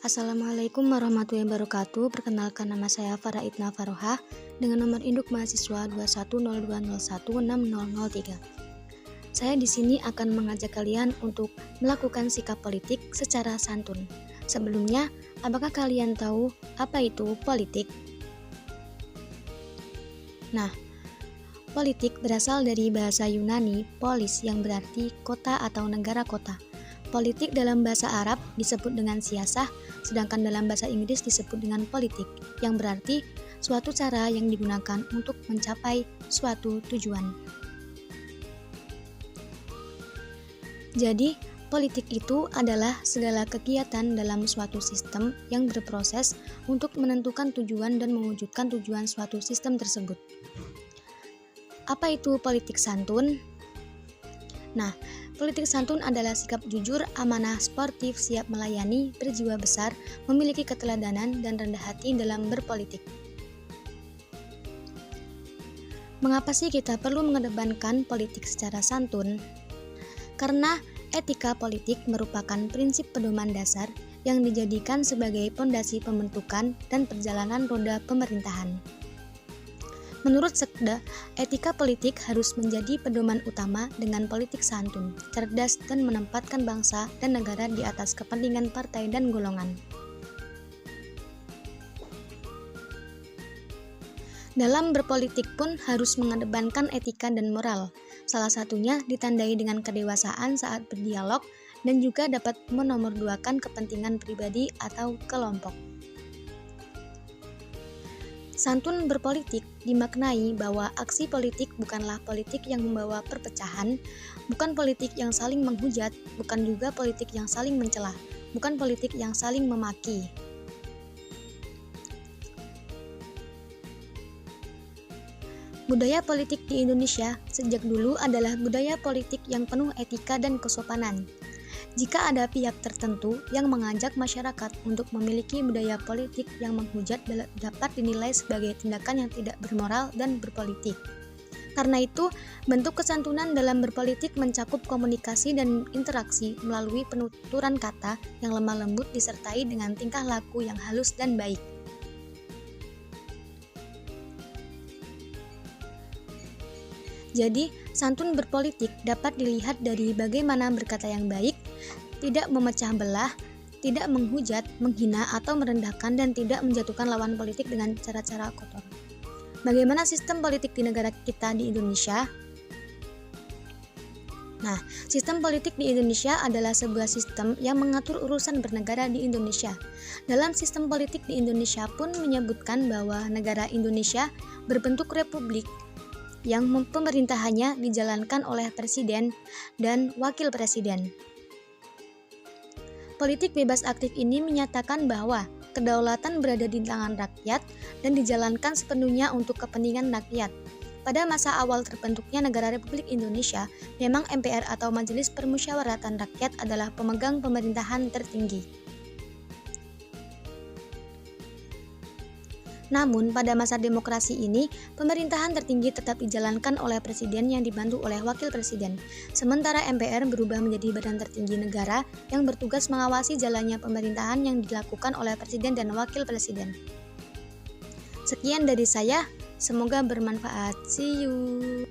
Assalamualaikum warahmatullahi wabarakatuh. Perkenalkan, nama saya Farah Idna Faroha dengan nomor induk mahasiswa 2102016003. Saya di sini akan mengajak kalian untuk melakukan sikap politik secara santun. Sebelumnya, apakah kalian tahu apa itu politik? Nah, politik berasal dari bahasa Yunani polis yang berarti kota atau negara kota. Politik dalam bahasa Arab disebut dengan siasah, sedangkan dalam bahasa Inggris disebut dengan politik, yang berarti suatu cara yang digunakan untuk mencapai suatu tujuan. Jadi, politik itu adalah segala kegiatan dalam suatu sistem yang berproses untuk menentukan tujuan dan mewujudkan tujuan suatu sistem tersebut. Apa itu politik santun? Nah, politik santun adalah sikap jujur, amanah, sportif, siap melayani, berjiwa besar, memiliki keteladanan, dan rendah hati dalam berpolitik. Mengapa sih kita perlu mengedepankan politik secara santun? Karena etika politik merupakan prinsip pedoman dasar yang dijadikan sebagai pondasi pembentukan dan perjalanan roda pemerintahan. Menurut Sekda, etika politik harus menjadi pedoman utama dengan politik santun, cerdas, dan menempatkan bangsa dan negara di atas kepentingan partai dan golongan. Dalam berpolitik pun harus mengedepankan etika dan moral. Salah satunya ditandai dengan kedewasaan saat berdialog dan juga dapat menomorduakan kepentingan pribadi atau kelompok. Santun berpolitik dimaknai bahwa aksi politik bukanlah politik yang membawa perpecahan, bukan politik yang saling menghujat, bukan juga politik yang saling mencela, bukan politik yang saling memaki. Budaya politik di Indonesia sejak dulu adalah budaya politik yang penuh etika dan kesopanan. Jika ada pihak tertentu yang mengajak masyarakat untuk memiliki budaya politik yang menghujat dapat dinilai sebagai tindakan yang tidak bermoral dan berpolitik. Karena itu, bentuk kesantunan dalam berpolitik mencakup komunikasi dan interaksi melalui penuturan kata yang lemah lembut disertai dengan tingkah laku yang halus dan baik. Jadi, santun berpolitik dapat dilihat dari bagaimana berkata yang baik, tidak memecah belah, tidak menghujat, menghina atau merendahkan, dan tidak menjatuhkan lawan politik dengan cara-cara kotor. Bagaimana sistem politik di negara kita di Indonesia? Nah, sistem politik di Indonesia adalah sebuah sistem yang mengatur urusan bernegara di Indonesia. Dalam sistem politik di Indonesia pun menyebutkan bahwa negara Indonesia berbentuk republik yang pemerintahannya dijalankan oleh presiden dan wakil presiden. Politik bebas aktif ini menyatakan bahwa kedaulatan berada di tangan rakyat dan dijalankan sepenuhnya untuk kepentingan rakyat. Pada masa awal terbentuknya negara Republik Indonesia, memang MPR atau Majelis Permusyawaratan Rakyat adalah pemegang pemerintahan tertinggi. Namun, pada masa demokrasi ini, pemerintahan tertinggi tetap dijalankan oleh presiden yang dibantu oleh wakil presiden. Sementara MPR berubah menjadi badan tertinggi negara yang bertugas mengawasi jalannya pemerintahan yang dilakukan oleh presiden dan wakil presiden. Sekian dari saya, semoga bermanfaat. See you.